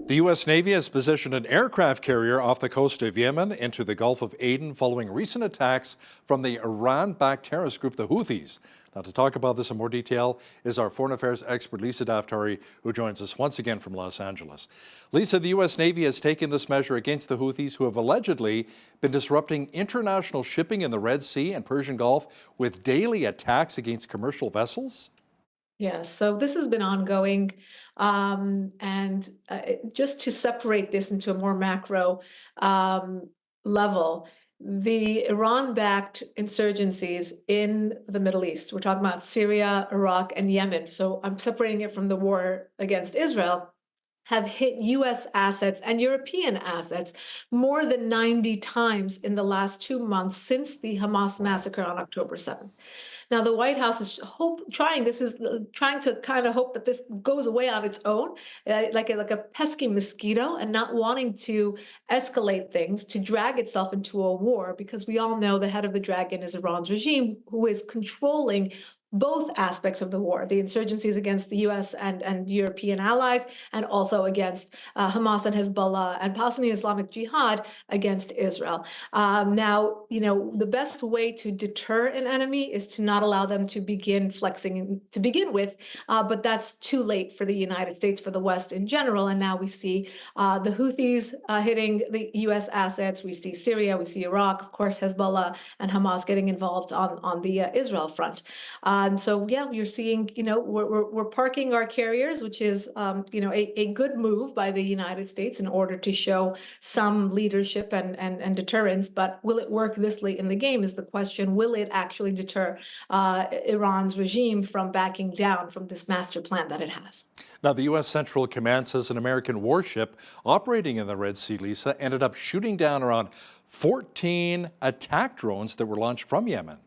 The U.S. Navy has positioned an aircraft carrier off the coast of Yemen into the Gulf of Aden following recent attacks from the Iran-backed terrorist group, the Houthis. Now, to talk about this in more detail is our foreign affairs expert, Lisa Daftari, who joins us once again from Los Angeles. Lisa, the U.S. Navy has taken this measure against the Houthis, who have allegedly been disrupting international shipping in the Red Sea and Persian Gulf with daily attacks against commercial vessels. Yes, so this has been ongoing. Just to separate this into a more macro level, the Iran-backed insurgencies in the Middle East, we're talking about Syria, Iraq, and Yemen. So I'm separating it from the war against Israel, have hit US assets and European assets more than 90 times in the last 2 months since the Hamas massacre on October 7th. Now, the White House is trying to kind of hope that this goes away on its own, like a pesky mosquito, and not wanting to escalate things, to drag itself into a war, because we all know the head of the dragon is Iran's regime, who is controlling both aspects of the war, the insurgencies against the US and European allies, and also against Hamas and Hezbollah and Palestinian Islamic Jihad against Israel. Now, the best way to deter an enemy is to not allow them to begin flexing to begin with, but that's too late for the United States, for the West in general. And now we see the Houthis hitting the US assets. We see Syria, we see Iraq, of course, Hezbollah and Hamas getting involved on the Israel front. So yeah, you're seeing, we're parking our carriers, which is, a good move by the United States in order to show some leadership and deterrence. But will it work this late in the game is the question. Will it actually deter Iran's regime from backing down from this master plan that it has? Now, the U.S. Central Command says an American warship operating in the Red Sea, Lisa, ended up shooting down around 14 attack drones that were launched from Yemen.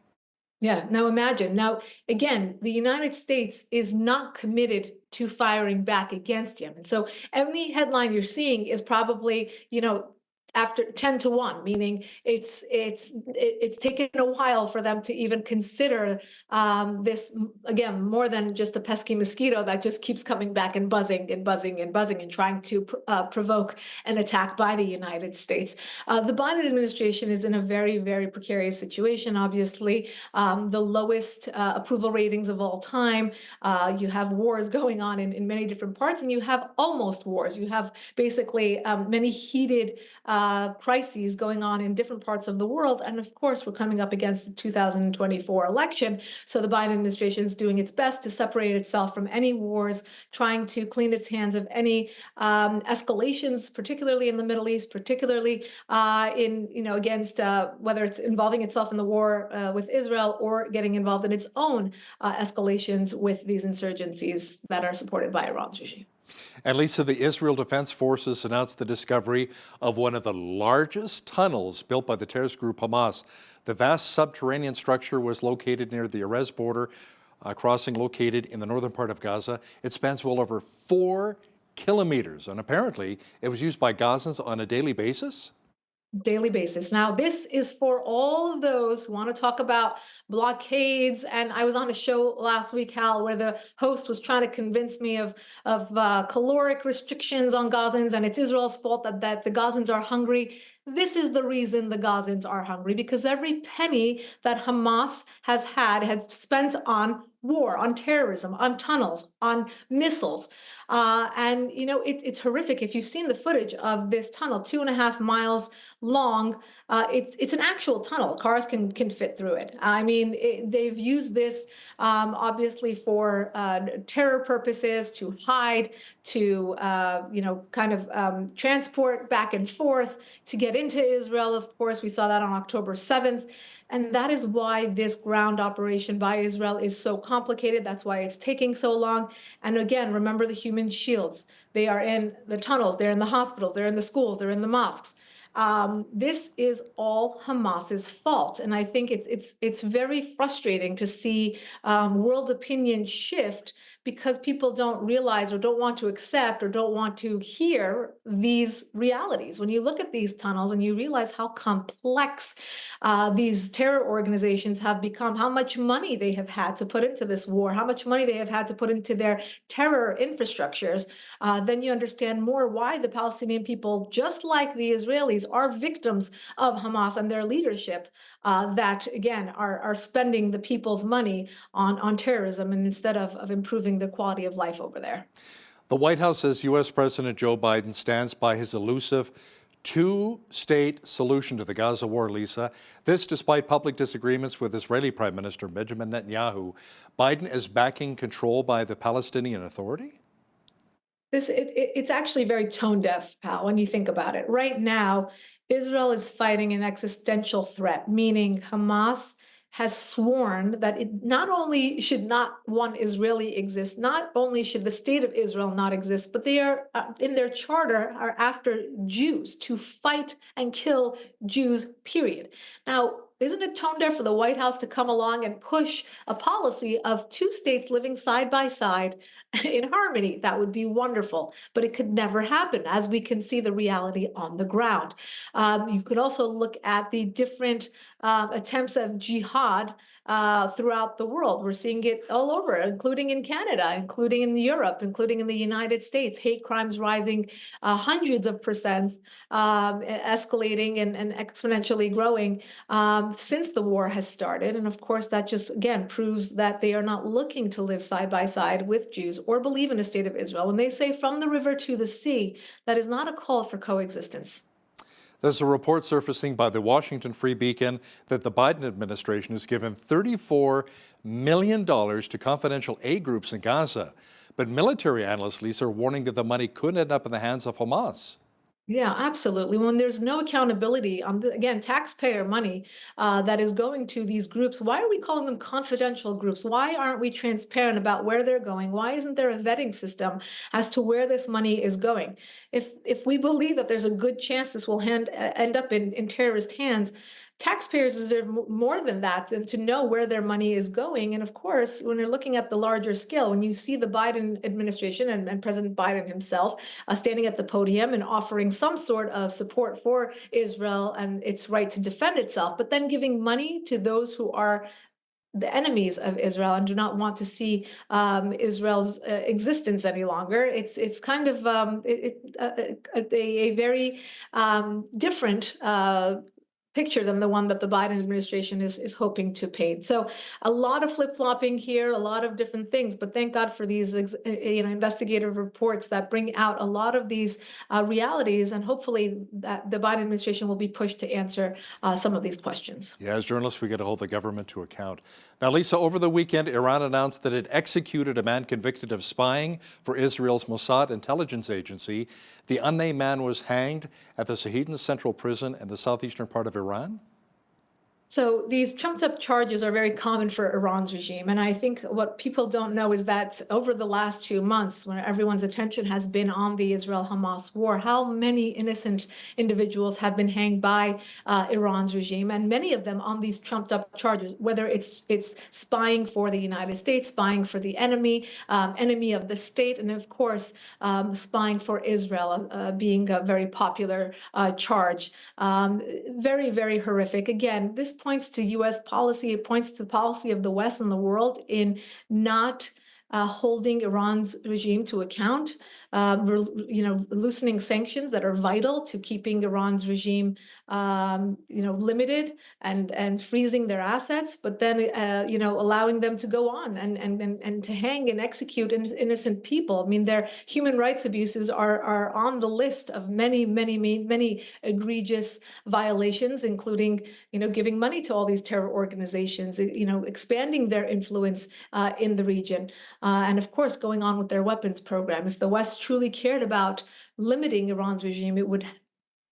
Yeah, now imagine. Now, again, the United States is not committed to firing back against Yemen. So any headline you're seeing is probably, after 10 to 1, meaning it's taken a while for them to even consider this, again, more than just a pesky mosquito that just keeps coming back and buzzing and buzzing and buzzing and trying to provoke an attack by the United States. The Biden administration is in a very, very precarious situation, obviously. The lowest approval ratings of all time. You have wars going on in many different parts, and you have almost wars. You have basically many heated crises going on in different parts of the world. And of course, we're coming up against the 2024 election. So the Biden administration is doing its best to separate itself from any wars, trying to clean its hands of any escalations, particularly in the Middle East, particularly against whether it's involving itself in the war with Israel or getting involved in its own escalations with these insurgencies that are supported by Iran's regime. And Lisa, the Israel Defense Forces announced the discovery of one of the largest tunnels built by the terrorist group Hamas. The vast subterranean structure was located near the Erez border, crossing located in the northern part of Gaza. It spans well over 4 kilometers, and apparently it was used by Gazans on a daily basis. Daily basis. Now, this is for all of those who want to talk about blockades. And I was on a show last week, Hal, where the host was trying to convince me of caloric restrictions on Gazans, and it's Israel's fault that the Gazans are hungry. This is the reason the Gazans are hungry, because every penny that Hamas has spent on war, on terrorism, on tunnels, on missiles. It's horrific. If you've seen the footage of this tunnel, 2.5 miles long, it's an actual tunnel. Cars can fit through it. I mean, they've used this obviously for terror purposes, to hide, to transport back and forth, to get into Israel. Of course, we saw that on October 7th. And that is why this ground operation by Israel is so complicated. That's why it's taking so long. And again, remember the human shields. They are in the tunnels, they're in the hospitals, they're in the schools, they're in the mosques. This is all Hamas's fault. And I think it's very frustrating to see world opinion shift because people don't realize or don't want to accept or don't want to hear these realities. When you look at these tunnels and you realize how complex these terror organizations have become, how much money they have had to put into this war, how much money they have had to put into their terror infrastructures, then you understand more why the Palestinian people, just like the Israelis, are victims of Hamas and their leadership that, again, are spending the people's money on terrorism and instead of improving the quality of life over there. The White House says U.S. President Joe Biden stands by his elusive two-state solution to the Gaza war, Lisa. This despite public disagreements with Israeli Prime Minister Benjamin Netanyahu. Biden is backing control by the Palestinian Authority? It's actually very tone deaf, Hal, when you think about it. Right now, Israel is fighting an existential threat, meaning Hamas has sworn that it not only should not one Israeli exist, not only should the state of Israel not exist, but they are in their charter are after Jews, to fight and kill Jews, period. Now, isn't it tone deaf for the White House to come along and push a policy of two states living side by side in harmony? That would be wonderful, but it could never happen, as we can see the reality on the ground. You could also look at the different attempts of jihad throughout the world. We're seeing it all over, including in Canada, including in Europe, including in the United States. Hate crimes rising hundreds of percent, escalating and exponentially growing since the war has started. And of course, that just, again, proves that they are not looking to live side by side with Jews or believe in a state of Israel. When they say from the river to the sea, that is not a call for coexistence. There's a report surfacing by the Washington Free Beacon that the Biden administration has given $34 million to confidential aid groups in Gaza. But military analysts, Lisa, are warning that the money could end up in the hands of Hamas. Yeah, absolutely. When there's no accountability on again, taxpayer money that is going to these groups, why are we calling them confidential groups? Why aren't we transparent about where they're going? Why isn't there a vetting system as to where this money is going? If we believe that there's a good chance this will end up in terrorist hands, taxpayers deserve more than that, than to know where their money is going. And of course, when you're looking at the larger scale, when you see the Biden administration and President Biden himself standing at the podium and offering some sort of support for Israel and its right to defend itself, but then giving money to those who are the enemies of Israel and do not want to see Israel's existence any longer. It's kind of a very different picture than the one that the Biden administration is hoping to paint. So a lot of flip-flopping here, a lot of different things, but thank God for these investigative reports that bring out a lot of these realities, and hopefully that the Biden administration will be pushed to answer some of these questions. Yeah, as journalists, we got to hold the government to account. Now, Lisa, over the weekend, Iran announced that it executed a man convicted of spying for Israel's Mossad intelligence agency. The unnamed man was hanged at the Sahidan Central Prison in the southeastern part of Iran. So these trumped up charges are very common for Iran's regime. And I think what people don't know is that over the last 2 months, when everyone's attention has been on the Israel-Hamas war, how many innocent individuals have been hanged by Iran's regime, and many of them on these trumped up charges, whether it's spying for the United States, spying for the enemy, enemy of the state, and of course, spying for Israel being a very popular charge. Very, very horrific. Again, this points to U.S. policy. It points to the policy of the West and the world in not holding Iran's regime to account, loosening sanctions that are vital to keeping Iran's regime, limited and freezing their assets, but then, allowing them to go on and to hang and execute innocent people. I mean, their human rights abuses are on the list of many, many, many egregious violations, including, giving money to all these terror organizations, expanding their influence in the region. And of course, going on with their weapons program. If the West truly cared about limiting Iran's regime, it would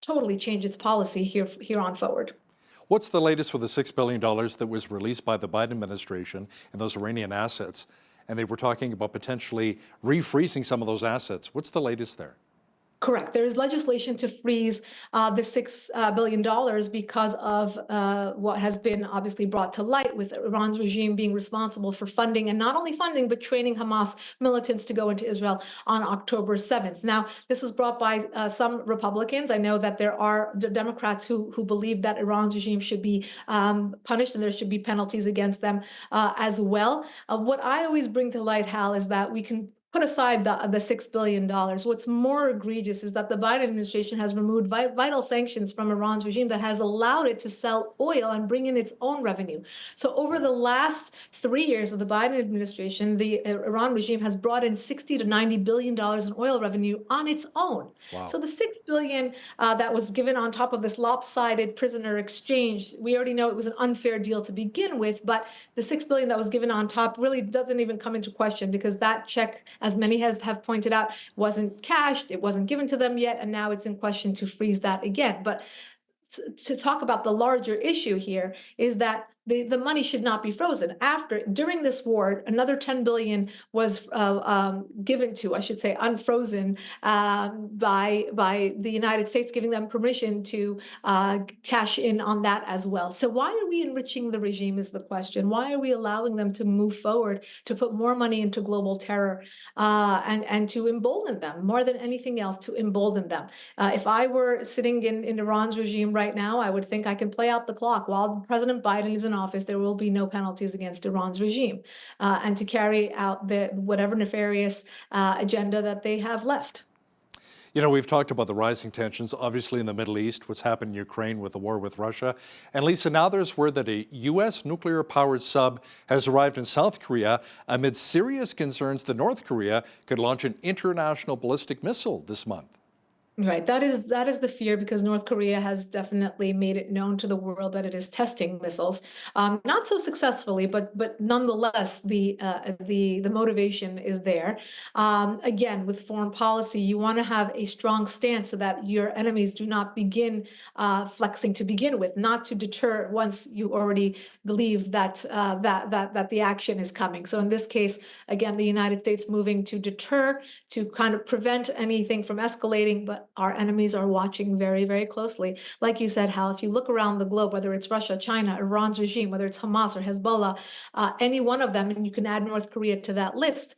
totally change its policy here on forward. What's the latest with the $6 billion that was released by the Biden administration and those Iranian assets? And they were talking about potentially refreezing some of those assets. What's the latest there? Correct. There is legislation to freeze the $6 billion because of what has been obviously brought to light with Iran's regime being responsible for funding, and not only funding, but training Hamas militants to go into Israel on October 7th. Now, this was brought by some Republicans. I know that there are Democrats who believe that Iran's regime should be punished and there should be penalties against them as well. What I always bring to light, Hal, is that we can put aside the $6 billion. What's more egregious is that the Biden administration has removed vital sanctions from Iran's regime that has allowed it to sell oil and bring in its own revenue. So over the last 3 years of the Biden administration, the Iran regime has brought in 60 to 90 billion dollars in oil revenue on its own. Wow. So the 6 billion that was given on top of this lopsided prisoner exchange, we already know it was an unfair deal to begin with, but the 6 billion that was given on top really doesn't even come into question, because that check, as many have pointed out, wasn't cashed, it wasn't given to them yet, and now it's in question to freeze that again. But to talk about the larger issue here is that the money should not be frozen. During this war, another 10 billion was given to, I should say, unfrozen by the United States, giving them permission to cash in on that as well. So why are we enriching the regime is the question. Why are we allowing them to move forward, to put more money into global terror and to embolden them, more than anything else, to embolden them? If I were sitting in Iran's regime right now, I would think I can play out the clock. While President Biden is in office, there will be no penalties against Iran's regime and to carry out whatever nefarious agenda that they have left. You know, we've talked about the rising tensions, obviously in the Middle East, what's happened in Ukraine with the war with Russia. And Lisa, now there's word that a U.S. nuclear-powered sub has arrived in South Korea amid serious concerns that North Korea could launch an international ballistic missile this month. Right. That is the fear, because North Korea has definitely made it known to the world that it is testing missiles, not so successfully, but nonetheless, the motivation is there. Again, with foreign policy, you want to have a strong stance so that your enemies do not begin flexing to begin with, not to deter once you already believe that that the action is coming. So in this case, again, the United States moving to deter, to kind of prevent anything from escalating, but our enemies are watching very, very closely. Like you said, Hal, if you look around the globe, whether it's Russia, China, Iran's regime, whether it's Hamas or Hezbollah, any one of them, and you can add North Korea to that list,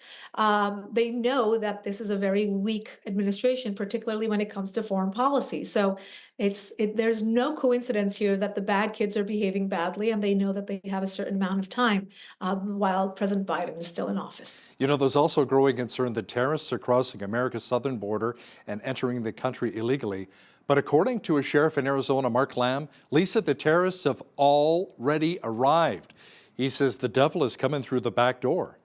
they know that this is a very weak administration, particularly when it comes to foreign policy. So there's no coincidence here that the bad kids are behaving badly, and they know that they have a certain amount of time while President Biden is still in office. You know, there's also a growing concern that terrorists are crossing America's southern border and entering the country illegally. But according to a sheriff in Arizona, Mark Lamb, Lisa, the terrorists have already arrived. He says the devil is coming through the back door.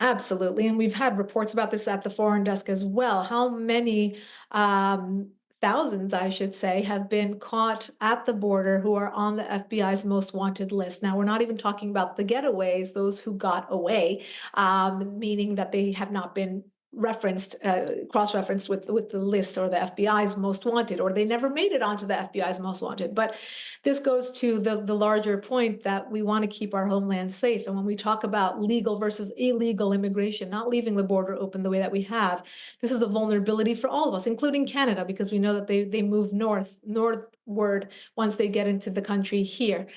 Absolutely. And we've had reports about this at the foreign desk as well. How many thousands, I should say, have been caught at the border who are on the FBI's most wanted list? Now, we're not even talking about the getaways, those who got away, meaning that they have not been cross-referenced with the list or the FBI's most wanted, or they never made it onto the FBI's most wanted. But this goes to the larger point that we want to keep our homeland safe. And when we talk about legal versus illegal immigration, not leaving the border open the way that we have, this is a vulnerability for all of us, including Canada, because we know that they move northward once they get into the country here.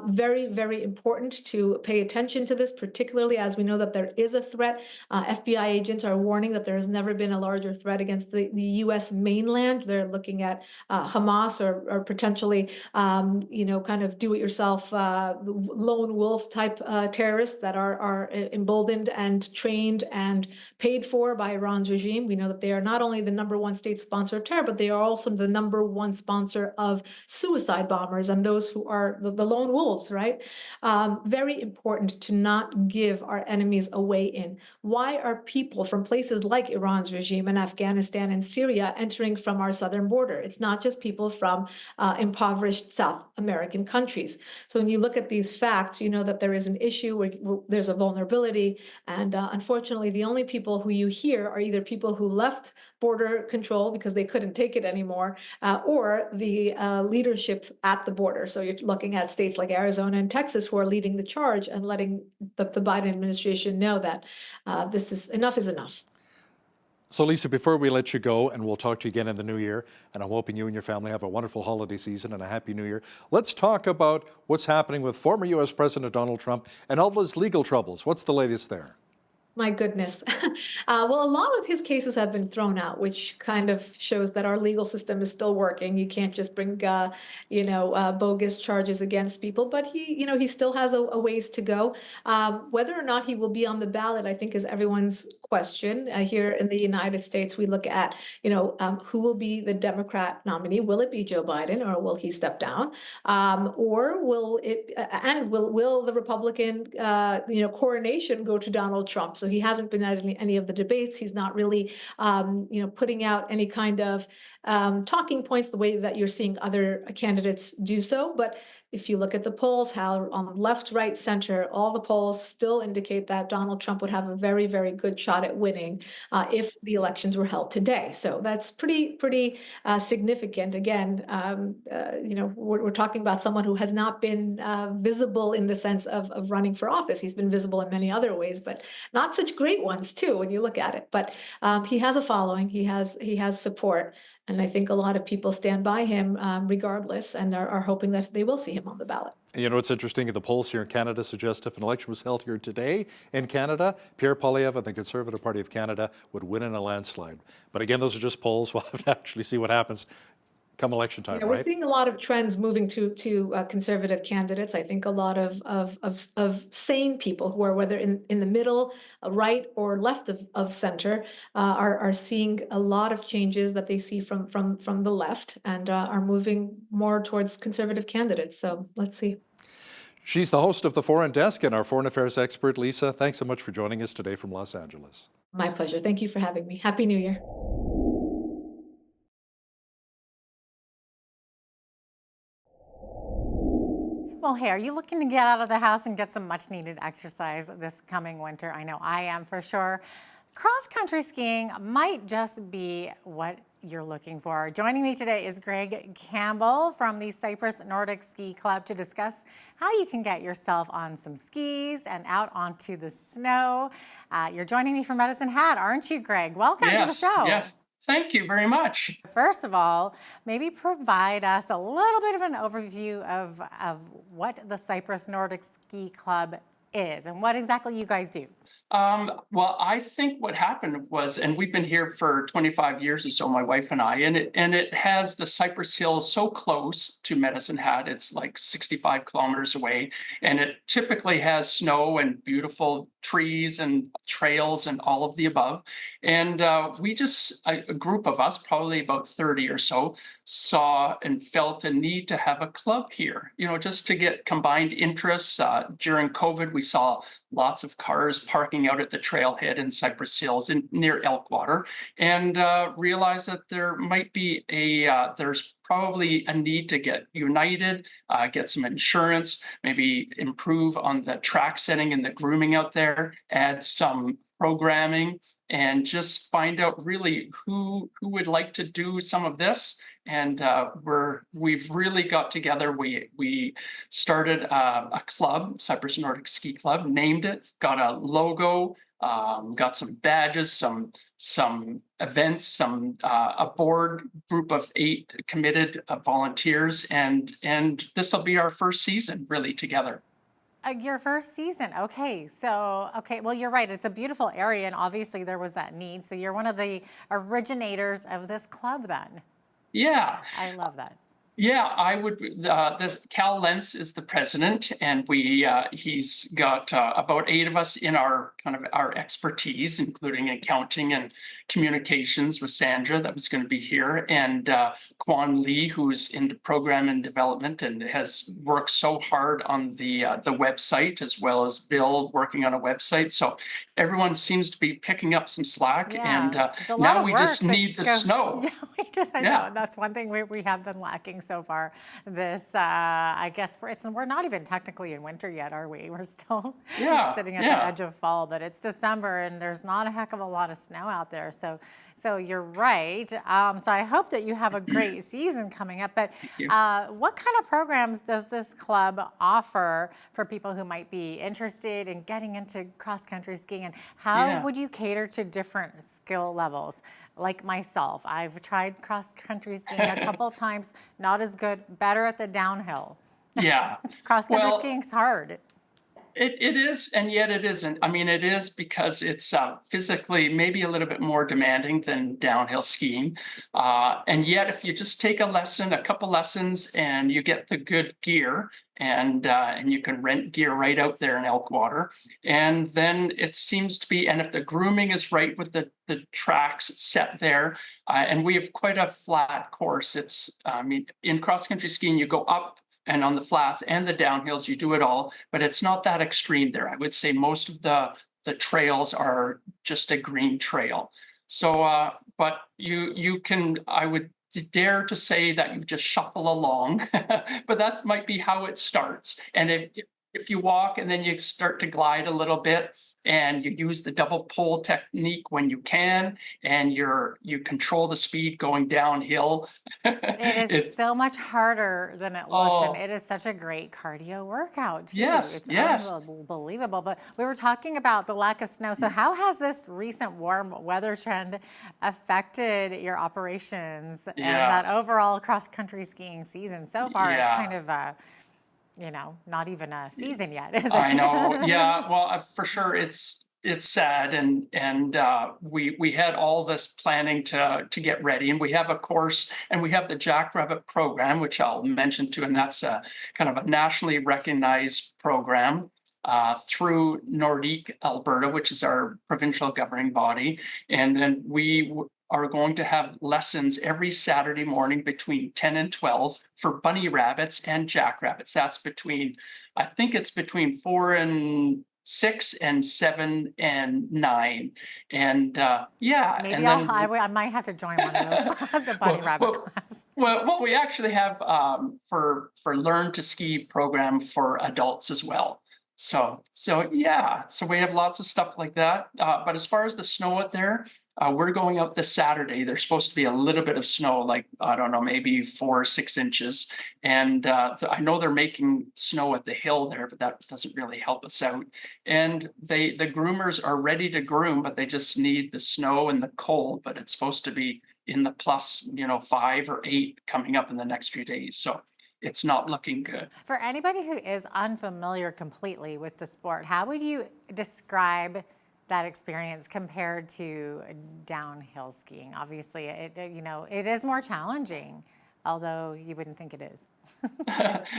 Very, very important to pay attention to this, particularly as we know that there is a threat. FBI agents are warning that there has never been a larger threat against the U.S. mainland. They're looking at Hamas or potentially, kind of do-it-yourself lone wolf type terrorists that are emboldened and trained and paid for by Iran's regime. We know that they are not only the #1 state sponsor of terror, but they are also the #1 sponsor of suicide bombers and those who are the lone wolves, right? Very important to not give our enemies a way in. Why are people from places like Iran's regime and Afghanistan and Syria entering from our southern border? It's not just people from impoverished South American countries. So when you look at these facts, you know that there is an issue where there's a vulnerability. And unfortunately, the only people who you hear are either people who left border control because they couldn't take it anymore, or the leadership at the border. So you're looking at states like Arizona and Texas who are leading the charge and letting the Biden administration know that enough is enough. So, Lisa, before we let you go, and we'll talk to you again in the new year, and I'm hoping you and your family have a wonderful holiday season and a happy new year. Let's talk about what's happening with former U.S. President Donald Trump and all his legal troubles. What's the latest there? My goodness. Well, a lot of his cases have been thrown out, which kind of shows that our legal system is still working. You can't just bring, bogus charges against people, but he still has a ways to go. Whether or not he will be on the ballot, I think, is everyone's question. Here in the United States, we look at, who will be the Democrat nominee? Will it be Joe Biden, or will he step down? Or will the Republican, coronation go to Donald Trump? So he hasn't been at any of the debates. He's not really, putting out any kind of talking points the way that you're seeing other candidates do so. But if you look at the polls, how on left, right, center, all the polls still indicate that Donald Trump would have a very, very good shot at winning if the elections were held today. So that's pretty significant. Again, we're talking about someone who has not been visible in the sense of running for office. He's been visible in many other ways, but not such great ones too when you look at it. But he has a following. He has support. And I think a lot of people stand by him regardless, and are hoping that they will see him on the ballot. You know, it's interesting. The polls here in Canada suggest if an election was held here today in Canada, Pierre Poilievre and the Conservative Party of Canada would win in a landslide. But again, those are just polls. We'll have to actually see what happens come election time, We're right? seeing a lot of trends moving to conservative candidates. I think a lot of sane people who are whether in the middle, right or left of center, are seeing a lot of changes that they see from the left, and are moving more towards conservative candidates. So let's see. She's the host of the Foreign Desk and our foreign affairs expert. Lisa, thanks so much for joining us today from Los Angeles. My pleasure. Thank you for having me. Happy New Year. Well, hey, are you looking to get out of the house and get some much needed exercise this coming winter? I know I am for sure. Cross-country skiing might just be what you're looking for. Joining me today is Greg Campbell from the Cyprus Nordic Ski Club to discuss how you can get yourself on some skis and out onto the snow. You're joining me from Medicine Hat, aren't you, Greg? Welcome to the show. Yes. Thank you very much. First of all, maybe provide us a little bit of an overview of what the Cyprus Nordic Ski Club is and what exactly you guys do. Well, I think what happened was, and we've been here for 25 years or so, my wife and I, and it has the Cypress Hills so close to Medicine Hat. It's like 65 kilometers away, and it typically has snow and beautiful trees and trails and all of the above. And we just, a group of us, probably about 30 or so, saw and felt a need to have a club here, just to get combined interests. During COVID, we saw lots of cars parking out at the trailhead in Cypress Hills near Elkwater, and realized that there might be there's probably a need to get united, get some insurance, maybe improve on the track setting and the grooming out there, add some programming, and just find out really who would like to do some of this. And we've really got together. We started a club, Cyprus Nordic Ski Club, named it, got a logo, got some badges, some events, a board group of 8 committed volunteers, and this will be our first season really together. Your first season. Okay. Well, you're right. It's a beautiful area, and obviously there was that need. So you're one of the originators of this club then. Yeah. I love that. Yeah, I would. This Cal Lentz is the president, and he's got about 8 of us in our expertise, including accounting and communications with Sandra, that was going to be here, and Quan Lee, who's into program and development and has worked so hard on the website, as well as Bill working on a website. So everyone seems to be picking up some slack, and now we just need the snow. Yeah, I know that's one thing we have been lacking. so far. This, I guess, we're not even technically in winter yet, are we? We're still sitting at the edge of fall, but it's December and there's not a heck of a lot of snow out there. So you're right. So I hope that you have a great season coming up. But what kind of programs does this club offer for people who might be interested in getting into cross-country skiing? And how would you cater to different skill levels? Like myself, I've tried cross-country skiing a couple times, not as good, better at the downhill. Yeah. Cross-country skiing's hard. It is, and yet it isn't. I mean, it is because it's physically maybe a little bit more demanding than downhill skiing. And yet, if you just take a couple lessons, and you get the good gear, and you can rent gear right out there in Elkwater, and then it seems to be, and if the grooming is right with the tracks set there, and we have quite a flat course. It's, I mean, in cross-country skiing, you go up, and on the flats and the downhills, you do it all, but it's not that extreme there. I would say most of the trails are just a green trail. So, but you can, I would dare to say that you just shuffle along, but that might be how it starts. And if you walk and then you start to glide a little bit, and you use the double pole technique when you can, and you control the speed going downhill. It is so much harder than it looks, and it is such a great cardio workout too. It's unbelievable. But we were talking about the lack of snow. So how has this recent warm weather trend affected your operations and that overall cross-country skiing season? So far, it's kind of not even a season yet, is it? I know. Yeah. Well, for sure, it's sad, and we had all this planning to get ready, and we have a course, and we have the Jackrabbit program, which I'll mention too, and that's a kind of a nationally recognized program through Nordique, Alberta, which is our provincial governing body, and then we are going to have lessons every Saturday morning between 10 and 12 for bunny rabbits and jackrabbits. That's I think it's between 4 and 6 and 7 and 9. And maybe I might have to join one of those, the bunny rabbit class. Well, we actually have for Learn to Ski program for adults as well. So we have lots of stuff like that. But as far as the snow out there, we're going out this Saturday. There's supposed to be a little bit of snow, like, I don't know, maybe 4 or 6 inches. And I know they're making snow at the hill there, but that doesn't really help us out. And the groomers are ready to groom, but they just need the snow and the cold. But it's supposed to be in the plus, 5 or 8 coming up in the next few days. So it's not looking good. For anybody who is unfamiliar completely with the sport, how would you describe that experience compared to downhill skiing? Obviously, it is more challenging, although you wouldn't think it is.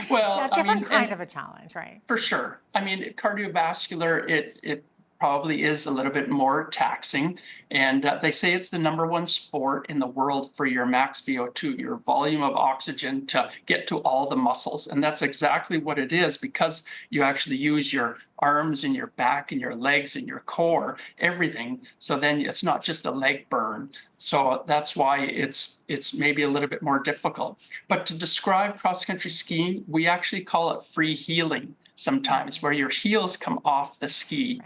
Well, a different kind of a challenge, right? For sure. I mean, cardiovascular, it probably is a little bit more taxing. And they say it's the #1 sport in the world for your max VO2, your volume of oxygen to get to all the muscles. And that's exactly what it is, because you actually use your arms and your back and your legs and your core, everything. So then it's not just a leg burn. So that's why it's maybe a little bit more difficult. But to describe cross-country skiing, we actually call it free heeling sometimes, where your heels come off the ski.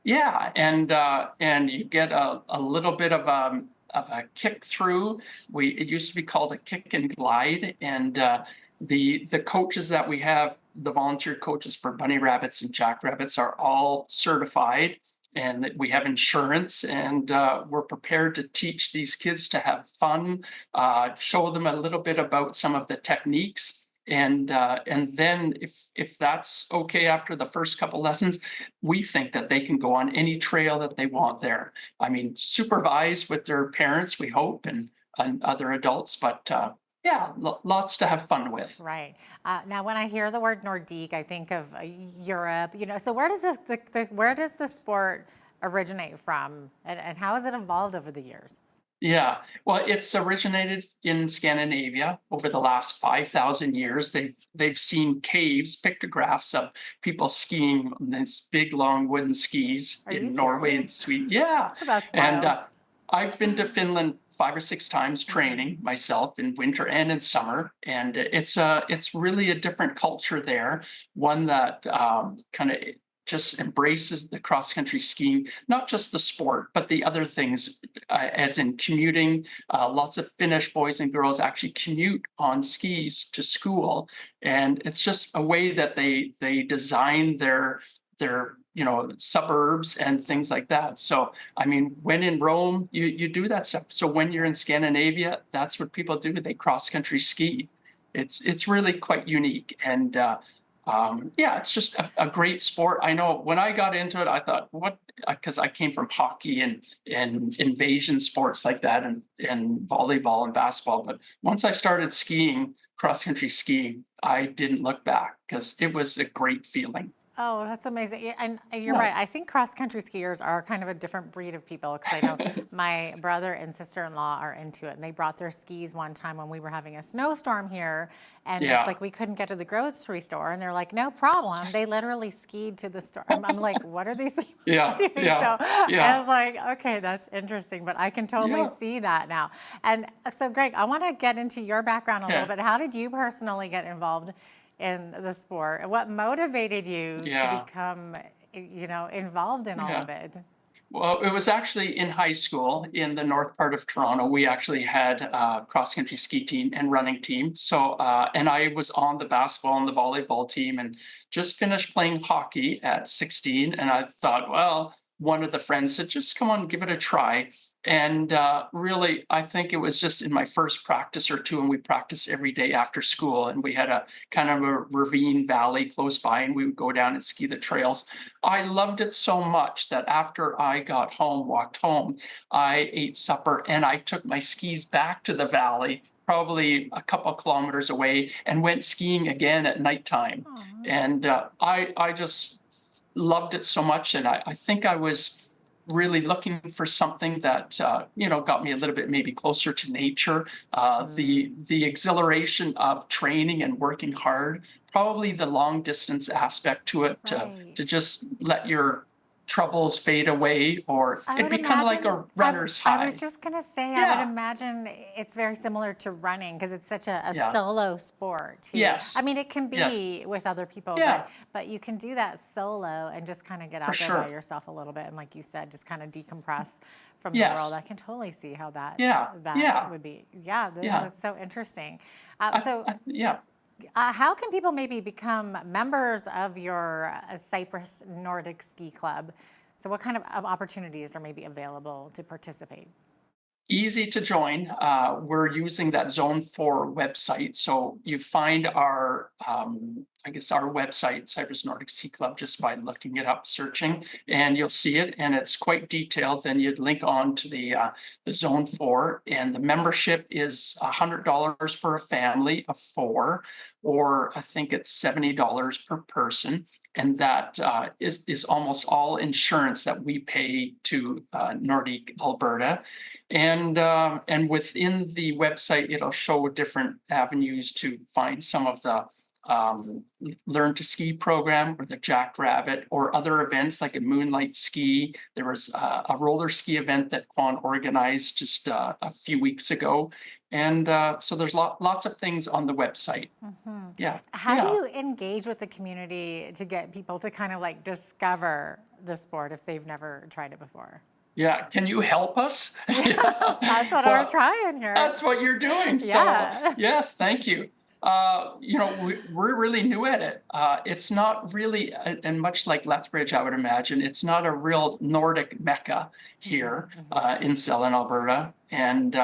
Yeah, and you get a little bit of a kick through. It used to be called a kick and glide, and the coaches that we have, the volunteer coaches for bunny rabbits and jackrabbits, are all certified, and that we have insurance, and we're prepared to teach these kids to have fun, show them a little bit about some of the techniques. And then if that's okay after the first couple lessons, we think that they can go on any trail that they want there. I mean, supervised with their parents, we hope, and other adults, but lots to have fun with. Right. Now, when I hear the word Nordique, I think of Europe. So where does the sport originate from, and how has it evolved over the years? Yeah, well, it's originated in Scandinavia over the last 5,000 years. They've seen caves, pictographs of people skiing on these big, long wooden skis in Norway and Sweden. Yeah, That's wild. And I've been to Finland 5 or 6 times training myself in winter and in summer, and it's really a different culture there, one that kind of just embraces the cross country skiing, not just the sport, but the other things, as in commuting. Lots of Finnish boys and girls actually commute on skis to school, and it's just a way that they design their suburbs and things like that. So I mean, when in Rome, you do that stuff. So when you're in Scandinavia, that's what people do. They cross country ski. It's really quite unique, and yeah, it's just a great sport. I know when I got into it, I thought, what? Because I came from hockey and invasion sports like that, and volleyball and basketball. But once I started skiing, cross country skiing, I didn't look back because it was a great feeling. Oh, that's amazing. Yeah, and you're Yeah. right. I think cross-country skiers are kind of a different breed of people, because I know my brother and sister-in-law are into it, and they brought their skis one time when we were having a snowstorm here, and Yeah. it's like we couldn't get to the grocery store, and they're like, no problem. They literally skied to the store. I'm like, what are these people Yeah, doing? yeah, So yeah. I was like, okay, that's interesting, but I can totally Yeah. see that now. And so, Greg, I want to get into your background a little Okay. bit. How did you personally get involved in the sport? And what motivated you to Yeah. become, involved in all Yeah. of it? Well, it was actually in high school in the north part of Toronto. We actually had a cross country ski team and running team. So, and I was on the basketball and the volleyball team, and just finished playing hockey at 16. And I thought, well, one of the friends said, just come on, give it a try. And really, I think it was just in my first practice or two, and we practiced every day after school. And we had a kind of a ravine valley close by, and we would go down and ski the trails. I loved it so much that after I got home, walked home, I ate supper and I took my skis back to the valley, probably a couple of kilometers away, and went skiing again at nighttime. Aw. And I just loved it so much, and I think I was really looking for something that got me a little bit maybe closer to nature. The exhilaration of training and working hard, probably the long distance aspect to it, Right. to just let your troubles fade away, or I it would become like imagine, a runner's I high. was just gonna say, I Yeah. would imagine it's very similar to running, because it's such a Yeah. solo sport too. Yes. I mean, it can Yes. be with other people, Yeah. but you can do that solo and just kind of get For out there by sure. yourself a little bit, and like you said, just kind of decompress from Yes. the world. I can totally see how that Yeah. Yeah. would be. Yeah, Yeah. that's so interesting. Yeah. How can people maybe become members of your Cyprus Nordic Ski Club? So what kind of opportunities are maybe available to participate? Easy to join. We're using that Zone 4 website. So you find our, I guess, our website, Cyprus Nordic Ski Club, just by looking it up, searching, and you'll see it. And it's quite detailed. Then you'd link on to the Zone 4. And the membership is $100 for a family of 4, or I think it's $70 per person. And that is almost all insurance that we pay to Nordic Alberta. And within the website, it'll show different avenues to find some of the Learn to Ski program, or the Jackrabbit, or other events like a Moonlight Ski. There was a roller ski event that Quan organized just a few weeks ago. And so there's lots of things on the website. Mm-hmm. Yeah. How yeah. do you engage with the community to get people to kind of like discover the sport if they've never tried it before? Yeah, can you help us? That's what Well, we're trying here. That's what you're doing. Yeah. So yes, thank you. We're really new at it. It's not really, and much like Lethbridge, I would imagine, it's not a real Nordic mecca here in Southern Alberta. And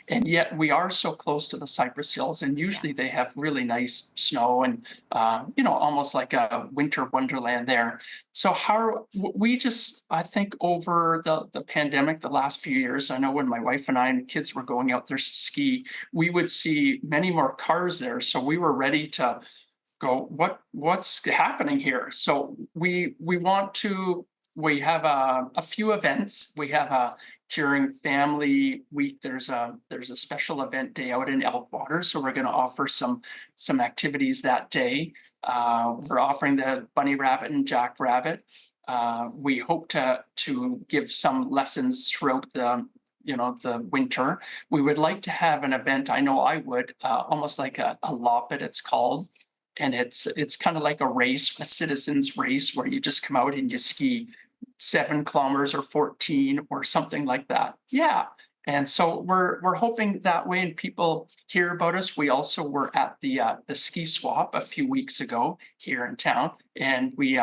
yet we are so close to the Cypress Hills, and usually they have really nice snow and, almost like a winter wonderland there. So I think over the pandemic, the last few years, I know when my wife and I and kids were going out there to ski, we would see many more cars there. So we were ready to go, what's happening here? So we have a few events. We have during Family Week, there's a special event day out in Elkwater. So we're going to offer some activities that day. We're offering the Bunny Rabbit and Jackrabbit. We hope to give some lessons throughout the winter, we would like to have an event. I know I would, almost like a loppet, it's called. And it's kind of like a race, a citizens race, where you just come out and you ski 7 kilometers or 14 or something like that. Yeah. And so we're hoping that way, and people hear about us. We also were at the ski swap a few weeks ago here in town, and we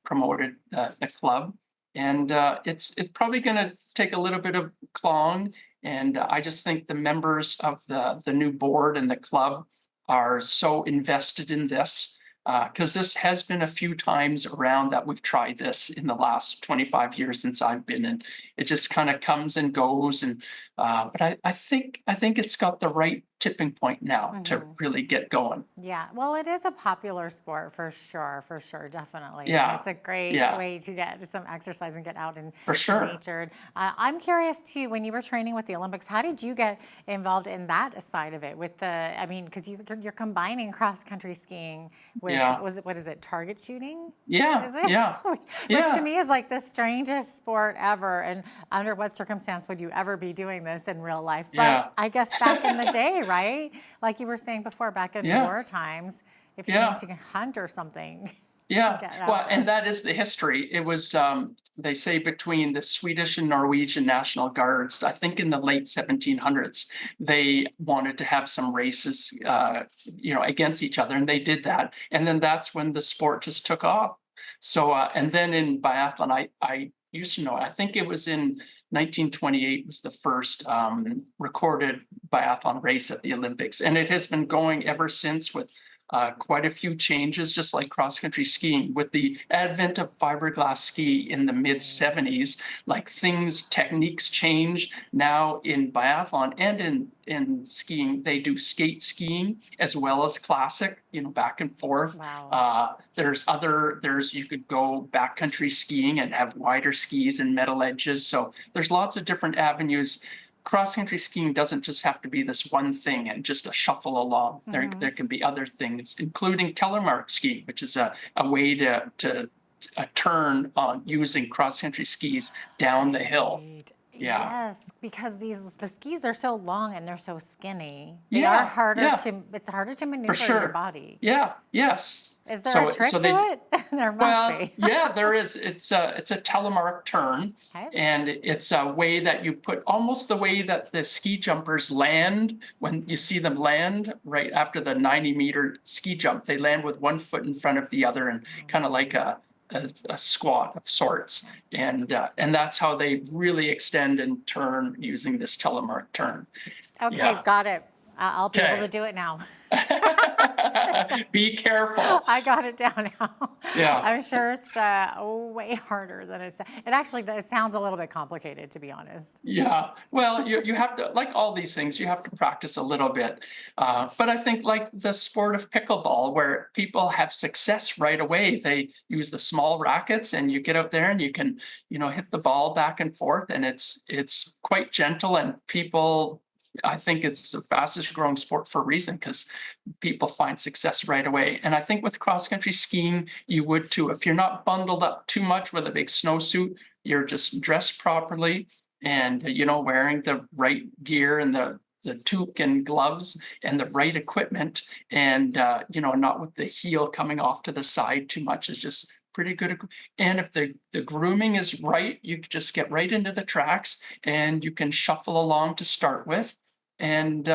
promoted the club. And it's probably going to take a little bit of clawing. And I just think the members of the new board and the club are so invested in this, because this has been a few times around that we've tried this in the last 25 years since I've been, and it just kind of comes and goes. And but I think it's got the right tipping point now to really get going. Yeah, well, it is a popular sport for sure, definitely. Yeah, and it's a great way to get some exercise and get out in for sure. nature. I'm curious too, when you were training with the Olympics, how did you get involved in that side of it? With because you're combining cross country skiing with what is it, target shooting? Yeah, is it? yeah, which to me is like the strangest sport ever. And under what circumstance would you ever be doing this in real life? But I guess back in the day, right? Like you were saying before, back in war times, if you need to hunt or something. Yeah, well, and that is the history. It was, they say, between the Swedish and Norwegian National Guards, I think in the late 1700s, they wanted to have some races, against each other, and they did that. And then that's when the sport just took off. So, and then in biathlon, I used to know, I think it was in 1928 was the first recorded biathlon race at the Olympics. And it has been going ever since, with quite a few changes, just like cross-country skiing. With the advent of fiberglass ski in the mid-70s, like techniques change. Now in biathlon and in skiing, they do skate skiing as well as classic, back and forth. Wow. You could go backcountry skiing and have wider skis and metal edges. So there's lots of different avenues. Cross-country skiing doesn't just have to be this one thing and just a shuffle along. There can be other things, including telemark skiing, which is a way to turn on using cross-country skis down the hill. Yeah. Yes, because the skis are so long and they're so skinny. They are harder it's harder to maneuver your body. Yeah, yes. Is there a trick to it? There must be. Yeah, there is. It's a telemark turn, and it's a way that you put, almost the way that the ski jumpers land. When you see them land right after the 90-meter ski jump, they land with one foot in front of the other, and kind of like a squat of sorts, and that's how they really extend and turn using this telemark turn. Okay, got it. I'll be able to do it now. Be careful. I got it down now. Yeah. I'm sure it's way harder than it actually sounds a little bit complicated, to be honest. Yeah. Well, you have to, like all these things, you have to practice a little bit. But I think like the sport of pickleball, where people have success right away, they use the small rackets and you get out there and you can, hit the ball back and forth, and it's quite gentle, and people, I think it's the fastest growing sport for a reason, because people find success right away. And I think with cross-country skiing, you would too. If you're not bundled up too much with a big snowsuit, you're just dressed properly and, wearing the right gear and the toque and gloves and the right equipment, and, not with the heel coming off to the side too much, is just pretty good. And if the grooming is right, you just get right into the tracks and you can shuffle along to start with. And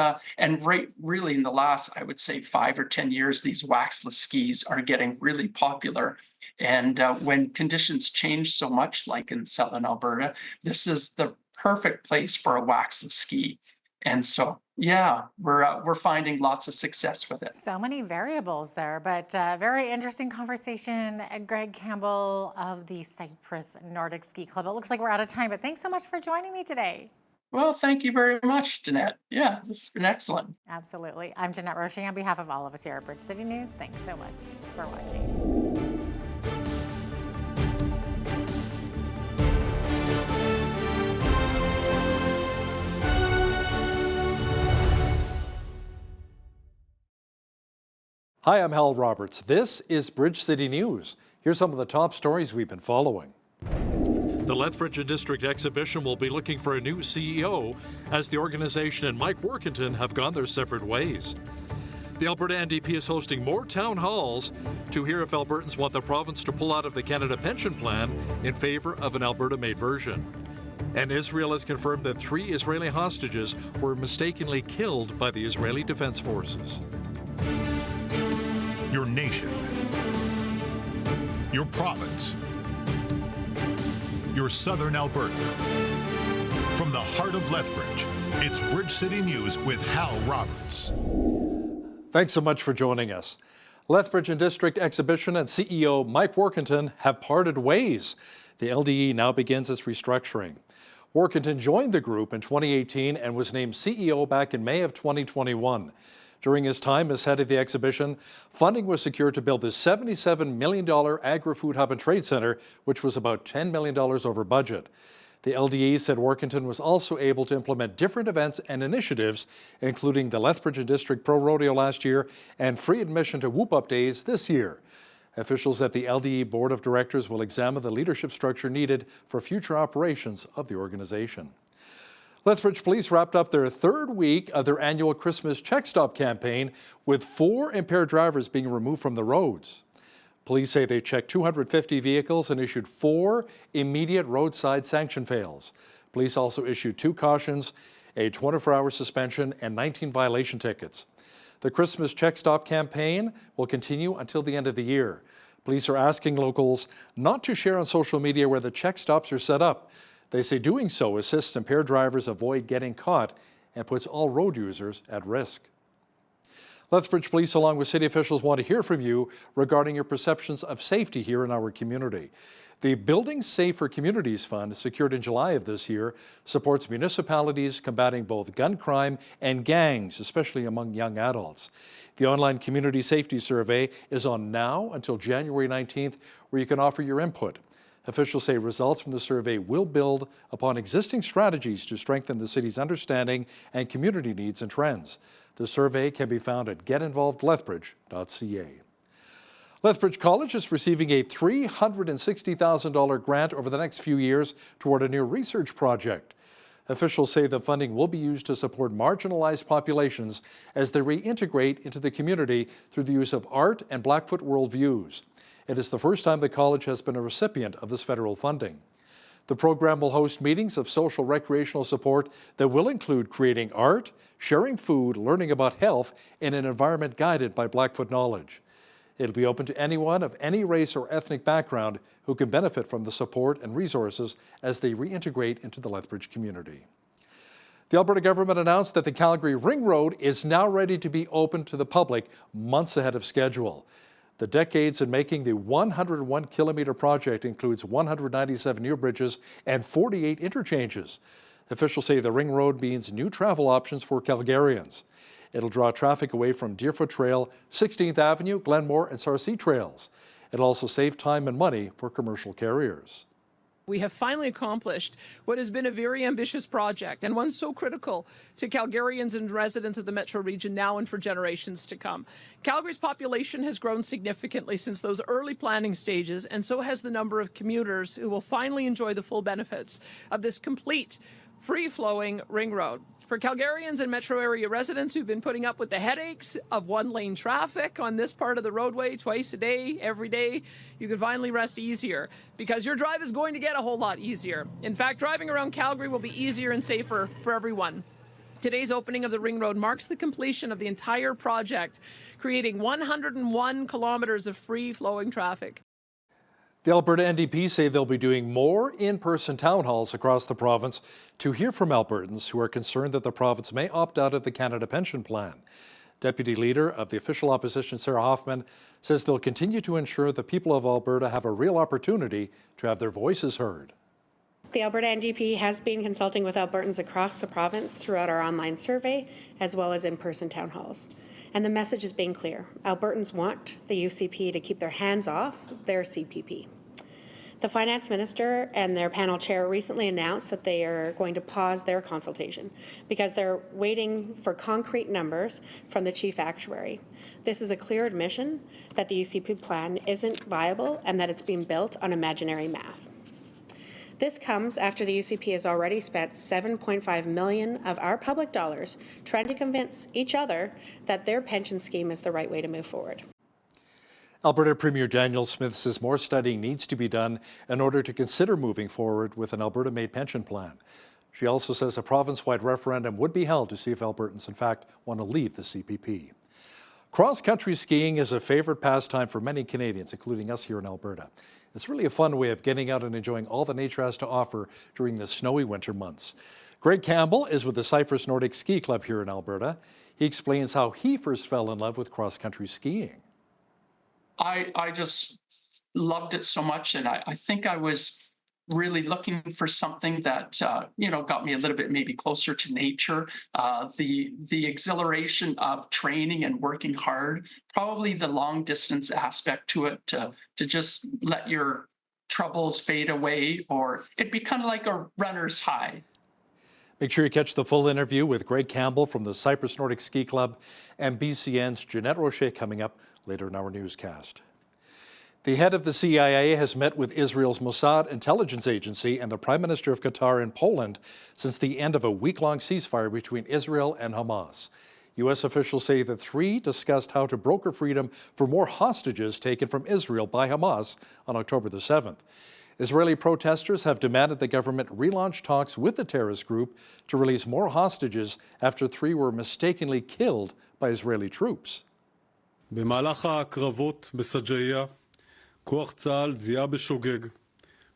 really in the last, I would say 5 or 10 years, these waxless skis are getting really popular. And when conditions change so much, like in southern Alberta, this is the perfect place for a waxless ski. And so, we're finding lots of success with it. So many variables there, but very interesting conversation. Greg Campbell of the Cypress Nordic Ski Club. It looks like we're out of time, but thanks so much for joining me today. Well, thank you very much, Jeanette. Yeah, this has been excellent. Absolutely. I'm Jeanette Roche on behalf of all of us here at Bridge City News. Thanks so much for watching. Hi, I'm Hal Roberts. This is Bridge City News. Here's some of the top stories we've been following. The Lethbridge District Exhibition will be looking for a new CEO as the organization and Mike Workington have gone their separate ways. The Alberta NDP is hosting more town halls to hear if Albertans want the province to pull out of the Canada Pension Plan in favor of an Alberta-made version. And Israel has confirmed that 3 Israeli hostages were mistakenly killed by the Israeli Defense Forces. Your nation, your province, your southern Alberta. From the heart of Lethbridge, it's Bridge City News with Hal Roberts. Thanks so much for joining us. Lethbridge and District Exhibition and CEO Mike Workington have parted ways. The LDE now begins its restructuring. Workington joined the group in 2018 and was named CEO back in May of 2021. During his time as head of the exhibition, funding was secured to build the $77 million Agri-Food Hub and Trade Centre, which was about $10 million over budget. The LDE said Workington was also able to implement different events and initiatives, including the Lethbridge and District Pro Rodeo last year and free admission to Whoop Up Days this year. Officials at the LDE Board of Directors will examine the leadership structure needed for future operations of the organization. Lethbridge Police wrapped up their 3rd week of their annual Christmas Check Stop campaign with 4 impaired drivers being removed from the roads. Police say they checked 250 vehicles and issued 4 immediate roadside sanction fails. Police also issued 2 cautions, a 24-hour suspension, and 19 violation tickets. The Christmas Check Stop campaign will continue until the end of the year. Police are asking locals not to share on social media where the check stops are set up. They say doing so assists impaired drivers avoid getting caught and puts all road users at risk. Lethbridge Police, along with city officials, want to hear from you regarding your perceptions of safety here in our community. The Building Safer Communities Fund, secured in July of this year, supports municipalities combating both gun crime and gangs, especially among young adults. The online community safety survey is on now until January 19th, where you can offer your input. Officials say results from the survey will build upon existing strategies to strengthen the city's understanding and community needs and trends. The survey can be found at getinvolvedlethbridge.ca. Lethbridge College is receiving a $360,000 grant over the next few years toward a new research project. Officials say the funding will be used to support marginalized populations as they reintegrate into the community through the use of art and Blackfoot worldviews. It is the first time the college has been a recipient of this federal funding. The program will host meetings of social recreational support that will include creating art, sharing food, learning about health in an environment guided by Blackfoot knowledge. It'll be open to anyone of any race or ethnic background who can benefit from the support and resources as they reintegrate into the Lethbridge community. The Alberta government announced that the Calgary Ring Road is now ready to be open to the public months ahead of schedule. The decades in making the 101-kilometer project includes 197 new bridges and 48 interchanges. Officials say the Ring Road means new travel options for Calgarians. It'll draw traffic away from Deerfoot Trail, 16th Avenue, Glenmore, and Sarcee trails. It'll also save time and money for commercial carriers. We have finally accomplished what has been a very ambitious project and one so critical to Calgarians and residents of the metro region now and for generations to come. Calgary's population has grown significantly since those early planning stages, and so has the number of commuters who will finally enjoy the full benefits of this complete, free-flowing ring road. For Calgarians and metro area residents who've been putting up with the headaches of one-lane traffic on this part of the roadway twice a day, every day, you can finally rest easier because your drive is going to get a whole lot easier. In fact, driving around Calgary will be easier and safer for everyone. Today's opening of the Ring Road marks the completion of the entire project, creating 101 kilometers of free-flowing traffic. The Alberta NDP say they'll be doing more in-person town halls across the province to hear from Albertans who are concerned that the province may opt out of the Canada Pension Plan. Deputy Leader of the official opposition, Sarah Hoffman, says they'll continue to ensure the people of Alberta have a real opportunity to have their voices heard. The Alberta NDP has been consulting with Albertans across the province throughout our online survey, as well as in-person town halls. And the message is being clear. Albertans want the UCP to keep their hands off their CPP. The Finance Minister and their panel chair recently announced that they are going to pause their consultation because they're waiting for concrete numbers from the Chief Actuary. This is a clear admission that the UCP plan isn't viable and that it's being built on imaginary math. This comes after the UCP has already spent $7.5 million of our public dollars trying to convince each other that their pension scheme is the right way to move forward. Alberta Premier Daniel Smith says more studying needs to be done in order to consider moving forward with an Alberta-made pension plan. She also says a province-wide referendum would be held to see if Albertans in fact want to leave the CPP. Cross-country skiing is a favorite pastime for many Canadians, including us here in Alberta. It's really a fun way of getting out and enjoying all the nature has to offer during the snowy winter months. Greg Campbell is with the Cypress Nordic Ski Club here in Alberta. He explains how he first fell in love with cross-country skiing. I just loved it so much, and I think I was really looking for something that got me a little bit maybe closer to nature. The exhilaration of training and working hard, probably the long distance aspect to it, to just let your troubles fade away, or it'd be kind of like a runner's high. Make sure you catch the full interview with Greg Campbell from the Cypress Nordic Ski Club and BCN's Jeanette Rocher coming up later in our newscast. The head of the CIA has met with Israel's Mossad intelligence agency and the Prime Minister of Qatar in Poland since the end of a week-long ceasefire between Israel and Hamas. U.S. officials say the three discussed how to broker freedom for more hostages taken from Israel by Hamas on October the 7th. Israeli protesters have demanded the government relaunch talks with the terrorist group to release more hostages after three were mistakenly killed by Israeli troops. במהלך הקרבות בסג'אעיה, כוח צה"ל זיהה בשוגג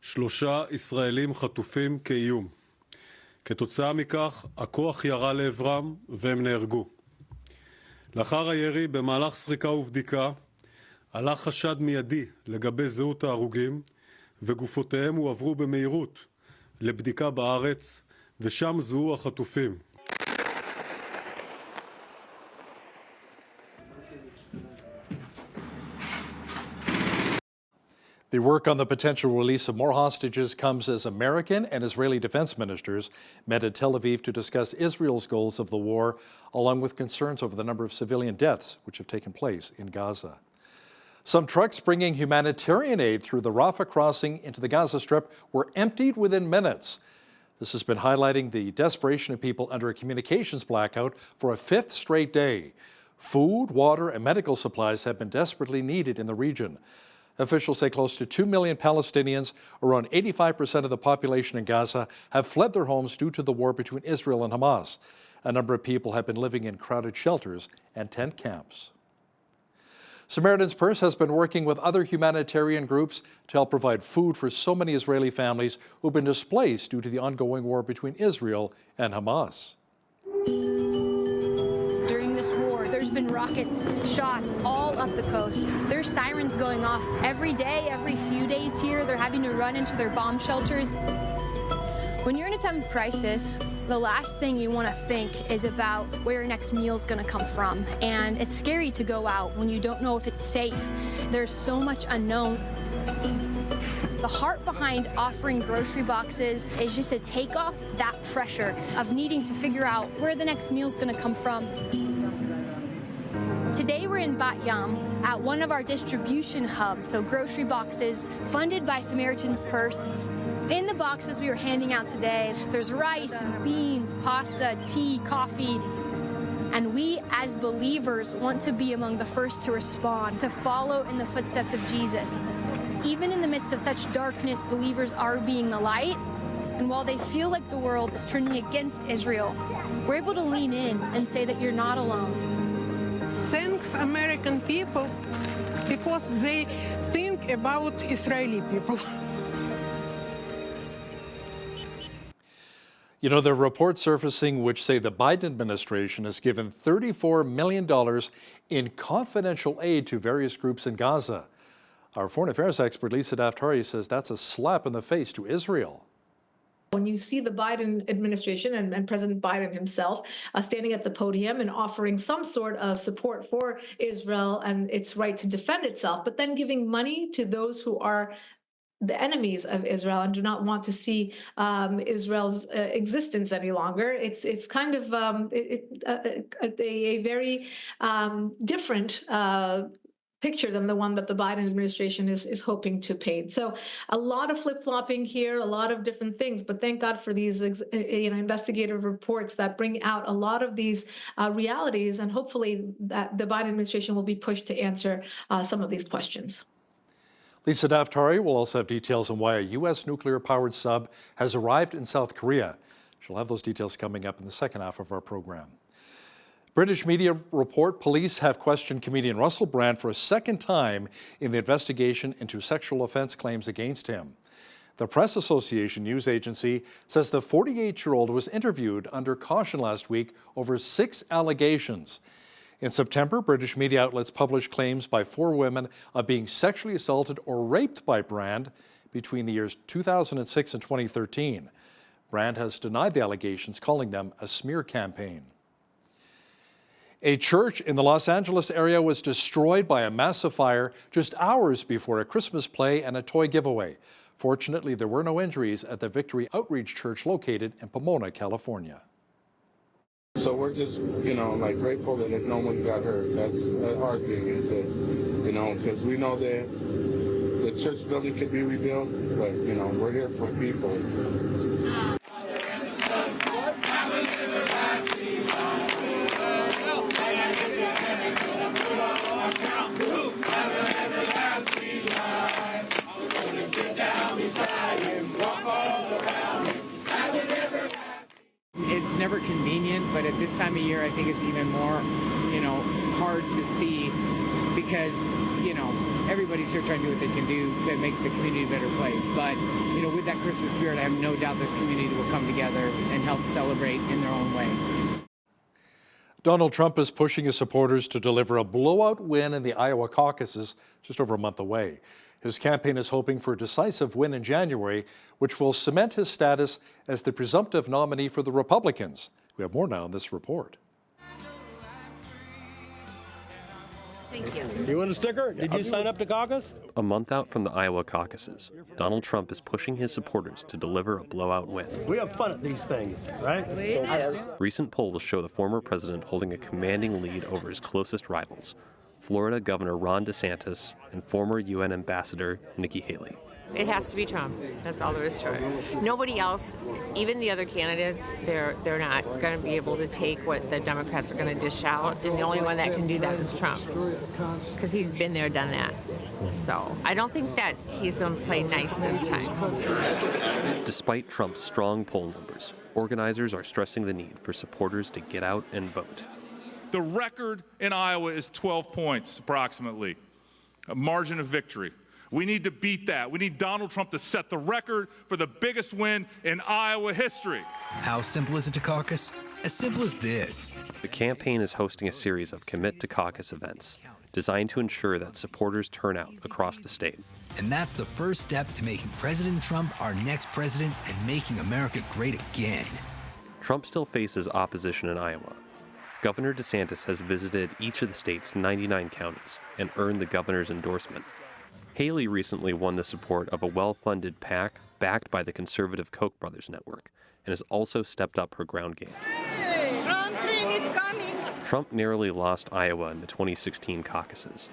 3 ישראלים חטופים כאיום. כתוצאה מכך, הכוח ירה לעברם והם נהרגו. לאחר הירי, במהלך סריקה ובדיקה, עלה חשד מיידי לגבי זהות ההרוגים, וגופותיהם הועברו במהירות לבדיקה בארץ, ושם זוהו החטופים. The work on the potential release of more hostages comes as American and Israeli defense ministers met at Tel Aviv to discuss Israel's goals of the war, along with concerns over the number of civilian deaths which have taken place in Gaza. Some trucks bringing humanitarian aid through the Rafah crossing into the Gaza Strip were emptied within minutes. This has been highlighting the desperation of people under a communications blackout for a 5th straight day. Food, water, and medical supplies have been desperately needed in the region. Officials say close to 2 million Palestinians, around 85% of the population in Gaza, have fled their homes due to the war between Israel and Hamas. A number of people have been living in crowded shelters and tent camps. Samaritan's Purse has been working with other humanitarian groups to help provide food for so many Israeli families who've been displaced due to the ongoing war between Israel and Hamas. During this war, there's been rockets shot all up the coast. There's sirens going off every day, every few days here. They're having to run into their bomb shelters. When you're in a time of crisis, the last thing you want to think is about where your next meal's going to come from. And it's scary to go out when you don't know if it's safe. There's so much unknown. The heart behind offering grocery boxes is just to take off that pressure of needing to figure out where the next meal's going to come from. Today we're in Bat Yam at one of our distribution hubs, so grocery boxes funded by Samaritan's Purse. In the boxes we were handing out today, there's rice and beans, pasta, tea, coffee. And we, as believers, want to be among the first to respond, to follow in the footsteps of Jesus. Even in the midst of such darkness, believers are being the light. And while they feel like the world is turning against Israel, we're able to lean in and say that you're not alone. Thanks, American people, because they think about Israeli people. You know, there are reports surfacing which say the Biden administration has given $34 million in confidential aid to various groups in Gaza. Our foreign affairs expert, Lisa Daftari, says that's a slap in the face to Israel. When you see the Biden administration and President Biden himself standing at the podium and offering some sort of support for Israel and its right to defend itself, but then giving money to those who are the enemies of Israel and do not want to see Israel's existence any longer. It's kind of a very different picture than the one that the Biden administration is hoping to paint. So a lot of flip-flopping here, a lot of different things, but thank God for these investigative reports that bring out a lot of these realities, and hopefully that the Biden administration will be pushed to answer some of these questions. Lisa Daftari will also have details on why a U.S. nuclear-powered sub has arrived in South Korea. She'll have those details coming up in the second half of our program. British media report police have questioned comedian Russell Brand for a second time in the investigation into sexual offense claims against him. The Press Association news agency says the 48-year-old was interviewed under caution last week over 6 allegations. In September, British media outlets published claims by 4 women of being sexually assaulted or raped by Brand between the years 2006 and 2013. Brand has denied the allegations, calling them a smear campaign. A church in the Los Angeles area was destroyed by a massive fire just hours before a Christmas play and a toy giveaway. Fortunately, there were no injuries at the Victory Outreach Church located in Pomona, California. So we're just, grateful that no one got hurt. That's our thing, is that, because we know that the church building could be rebuilt, but, we're here for people. It's never convenient, but at this time of year, I think it's even more, hard to see because, everybody's here trying to do what they can do to make the community a better place. But, with that Christmas spirit, I have no doubt this community will come together and help celebrate in their own way. Donald Trump is pushing his supporters to deliver a blowout win in the Iowa caucuses just over a month away. His campaign is hoping for a decisive win in January, which will cement his status as the presumptive nominee for the Republicans. We have more now in this report. Thank you. Do you want a sticker? Did you sign up to caucus? A month out from the Iowa caucuses, Donald Trump is pushing his supporters to deliver a blowout win. We have fun at these things, right? Recent polls show the former president holding a commanding lead over his closest rivals, Florida Governor Ron DeSantis and former UN Ambassador Nikki Haley. It has to be Trump. That's all there is to it. Nobody else, even the other candidates, they're not going to be able to take what the Democrats are going to dish out, and the only one that can do that is Trump, because he's been there, done that. So I don't think that he's going to play nice this time. Despite Trump's strong poll numbers, organizers are stressing the need for supporters to get out and vote. The record in Iowa is 12 points, approximately, a margin of victory. We need to beat that. We need Donald Trump to set the record for the biggest win in Iowa history. How simple is it to caucus? As simple as this. The campaign is hosting a series of Commit to Caucus events designed to ensure that supporters turn out across the state. And that's the first step to making President Trump our next president and making America great again. Trump still faces opposition in Iowa. Governor DeSantis has visited each of the state's 99 counties and earned the governor's endorsement. Haley recently won the support of a well-funded PAC backed by the conservative Koch brothers network and has also stepped up her ground game. Trump narrowly lost Iowa in the 2016 caucuses,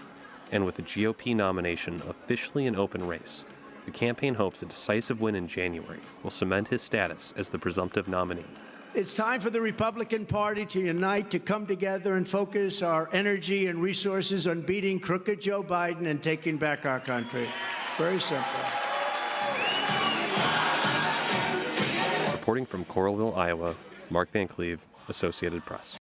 and with the GOP nomination officially an open race, the campaign hopes a decisive win in January will cement his status as the presumptive nominee. It's time for the Republican Party to unite, to come together and focus our energy and resources on beating crooked Joe Biden and taking back our country. Very simple. Reporting from Coralville, Iowa, Mark Van Cleve, Associated Press.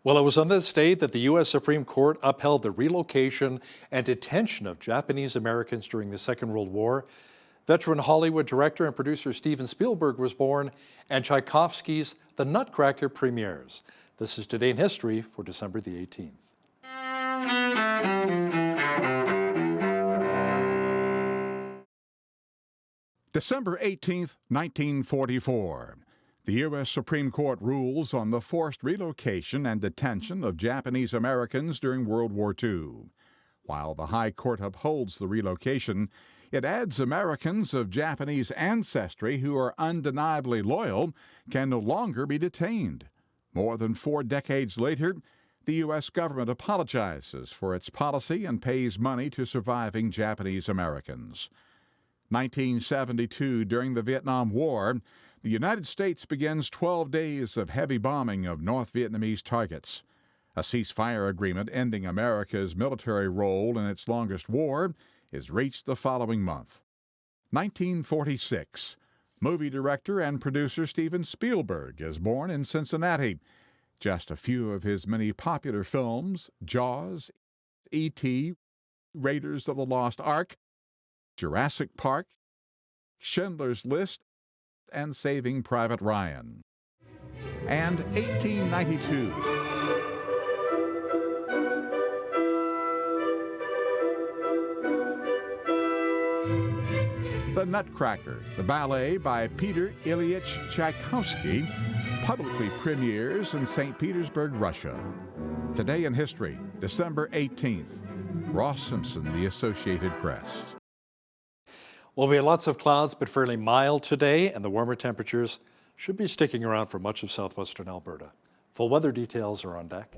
Well, it was on this day that the U.S. Supreme Court upheld the relocation and detention of Japanese Americans during the Second World War. Veteran Hollywood director and producer Steven Spielberg was born, and Tchaikovsky's The Nutcracker premieres. This is Today in History for December the 18th. December 18th, 1944. The U.S. Supreme Court rules on the forced relocation and detention of Japanese Americans during World War II. While the High Court upholds the relocation, it adds Americans of Japanese ancestry who are undeniably loyal can no longer be detained. More than 4 decades later, The U.S. government apologizes for its policy and pays money to surviving Japanese Americans. 1972, during the Vietnam War, the United States begins 12 days of heavy bombing of North Vietnamese targets. A ceasefire agreement ending America's military role in its longest war is reached the following month. 1946. Movie director and producer Steven Spielberg is born in Cincinnati. Just a few of his many popular films: Jaws, E.T., Raiders of the Lost Ark, Jurassic Park, Schindler's List, and Saving Private Ryan. And 1892. The Nutcracker, the ballet by Peter Ilyich Tchaikovsky, publicly premieres in St. Petersburg, Russia. Today in history, December 18th. Ross Simpson, The Associated Press. Well, we had lots of clouds, but fairly mild today, and the warmer temperatures should be sticking around for much of southwestern Alberta. Full weather details are on deck.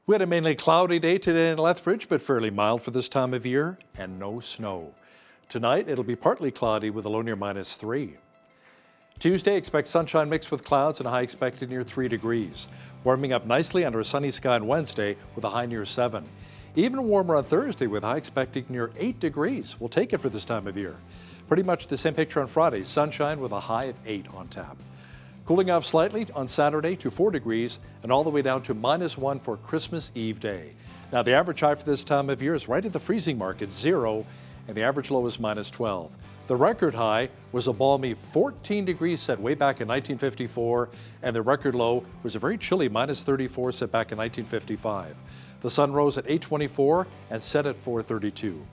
We had a mainly cloudy day today in Lethbridge, but fairly mild for this time of year, and no snow. Tonight, it'll be partly cloudy with a low near -3. Tuesday, expect sunshine mixed with clouds and a high expected near 3 degrees. Warming up nicely under a sunny sky on Wednesday with a high near 7. Even warmer on Thursday with a high expected near 8 degrees. We'll take it for this time of year. Pretty much the same picture on Friday, sunshine with a high of 8 on tap. Cooling off slightly on Saturday to 4 degrees and all the way down to -1 for Christmas Eve day. Now the average high for this time of year is right at the freezing mark at 0, and the average low is -12. The record high was a balmy 14 degrees set way back in 1954, and the record low was a very chilly -34 set back in 1955. The sun rose at 8:24 and set at 4:32.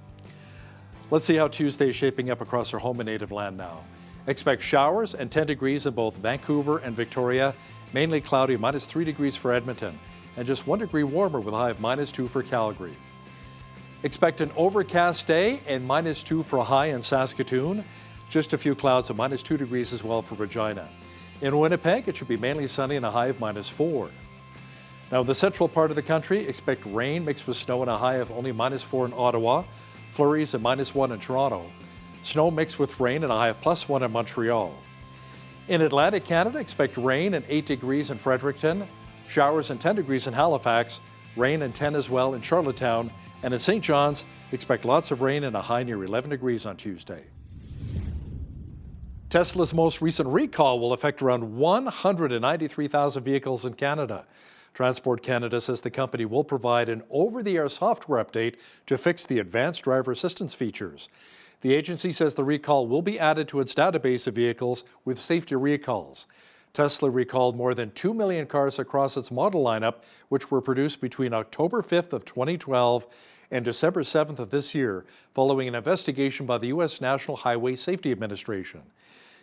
Let's see how Tuesday is shaping up across our home and native land now. Expect showers and 10 degrees in both Vancouver and Victoria, mainly cloudy, -3 degrees for Edmonton, and just 1 degree warmer with a high of -2 for Calgary. Expect an overcast day and -2 for a high in Saskatoon. Just a few clouds of -2 degrees as well for Regina. In Winnipeg, it should be mainly sunny and a high of -4. Now, in the central part of the country, expect rain mixed with snow and a high of only -4 in Ottawa, flurries at -1 in Toronto, snow mixed with rain and a high of +1 in Montreal. In Atlantic Canada, expect rain and 8 degrees in Fredericton, showers and 10 degrees in Halifax, rain and 10 as well in Charlottetown, and in St. John's, expect lots of rain and a high near 11 degrees on Tuesday. Tesla's most recent recall will affect around 193,000 vehicles in Canada. Transport Canada says the company will provide an over-the-air software update to fix the advanced driver assistance features. The agency says the recall will be added to its database of vehicles with safety recalls. Tesla recalled more than 2 million cars across its model lineup, which were produced between October 5th of 2012 and December 7th of this year, following an investigation by the U.S. National Highway Safety Administration.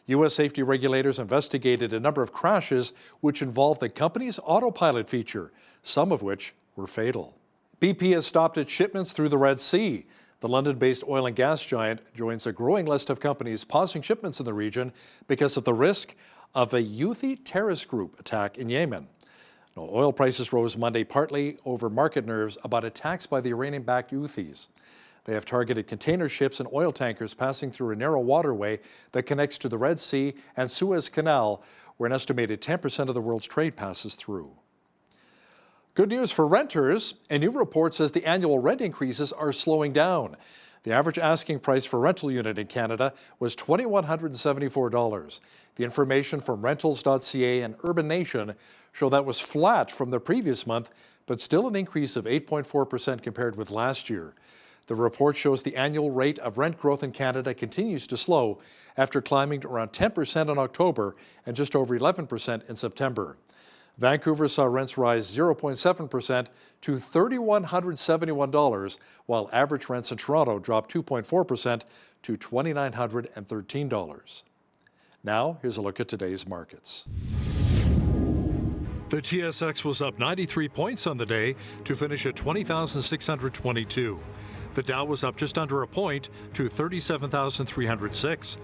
U.S. safety regulators investigated a number of crashes which involved the company's autopilot feature, some of which were fatal. BP has stopped its shipments through the Red Sea. The London-based oil and gas giant joins a growing list of companies pausing shipments in the region because of the risk of a Houthi terrorist group attack in Yemen. Now, oil prices rose Monday partly over market nerves about attacks by the Iranian-backed Houthis. They have targeted container ships and oil tankers passing through a narrow waterway that connects to the Red Sea and Suez Canal, where an estimated 10% of the world's trade passes through. Good news for renters. A new report says the annual rent increases are slowing down. The average asking price for a rental unit in Canada was $2,174. The information from rentals.ca and Urban Nation show that was flat from the previous month, but still an increase of 8.4% compared with last year. The report shows the annual rate of rent growth in Canada continues to slow after climbing to around 10% in October and just over 11% in September. Vancouver saw rents rise 0.7% to $3,171, while average rents in Toronto dropped 2.4% to $2,913. Now, here's a look at today's markets. The TSX was up 93 points on the day to finish at 20,622. The Dow was up just under a point to 37,306.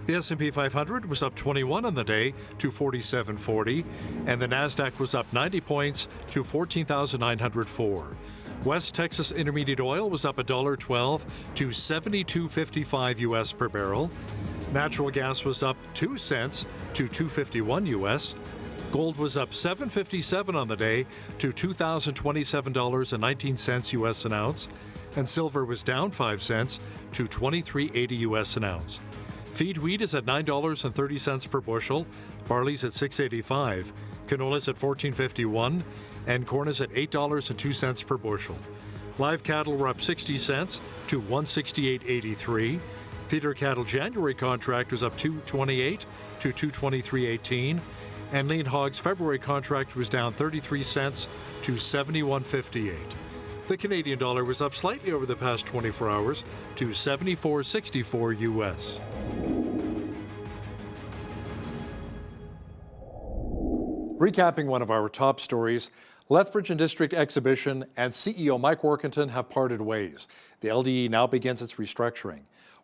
The S&P 500 was up 21 on the day to 4740, and the Nasdaq was up 90 points to 14,904. West Texas Intermediate Oil was up $1.12 to $72.55 US per barrel. Natural gas was up 2 cents to $2.51 US. Gold was up $7.57 on the day to $2,027.19 US an ounce, and silver was down 5 cents to $23.80 US an ounce. Feed wheat is at $9.30 per bushel, barley's at $6.85, canola's at $14.51, and corn is at $8.02 per bushel. Live cattle were up 60 cents to $168.83. Feeder cattle January contract was up $2.28 to $223.18, and lean hogs February contract was down 33 cents to $71.58. The Canadian dollar was up slightly over the past 24 hours to 74.64 US. Recapping one of our top stories, Lethbridge and District Exhibition and CEO Mike Workington have parted ways. The LDE now begins its restructuring.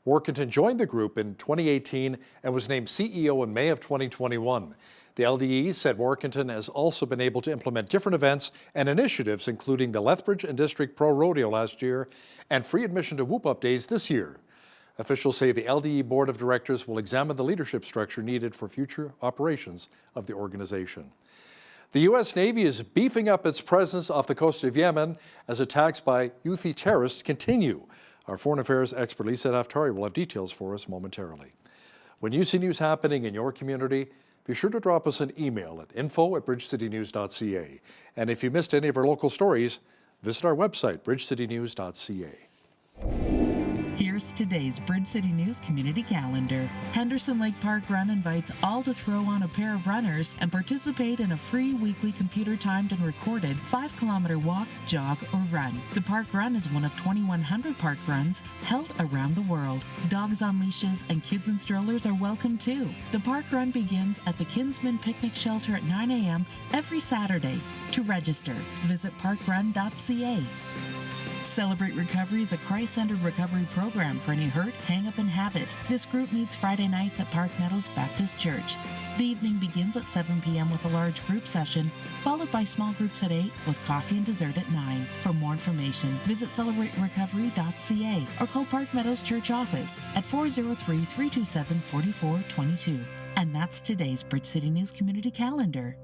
Workington joined the group in 2018 and was named CEO in May of 2021. The LDE said Workington has also been able to implement different events and initiatives, including the Lethbridge and District Pro Rodeo last year and free admission to Whoop Up Days this year. Officials say the LDE Board of Directors will examine the leadership structure needed for future operations of the organization. The U.S. Navy is beefing up its presence off the coast of Yemen as attacks by Houthi terrorists continue. Our foreign affairs expert Lisa Daftari will have details for us momentarily. When you see news happening in your community, be sure to drop us an email at info@bridgecitynews.ca. And if you missed any of our local stories, visit our website, bridgecitynews.ca. Here's today's Bridge City News Community Calendar. Henderson Lake Park Run invites all to throw on a pair of runners and participate in a free weekly computer-timed and recorded 5-kilometer walk, jog, or run. The Park Run is one of 2,100 park runs held around the world. Dogs on leashes and kids in strollers are welcome too. The Park Run begins at the Kinsman Picnic Shelter at 9 a.m. every Saturday. To register, visit parkrun.ca. Celebrate Recovery is a Christ-centered recovery program for any hurt, hang-up, and habit. This group meets Friday nights at Park Meadows Baptist Church. The evening begins at 7 p.m. with a large group session, followed by small groups at 8 with coffee and dessert at 9. For more information, visit celebraterecovery.ca or call Park Meadows Church office at 403-327-4422. And that's today's Bridge City News Community Calendar.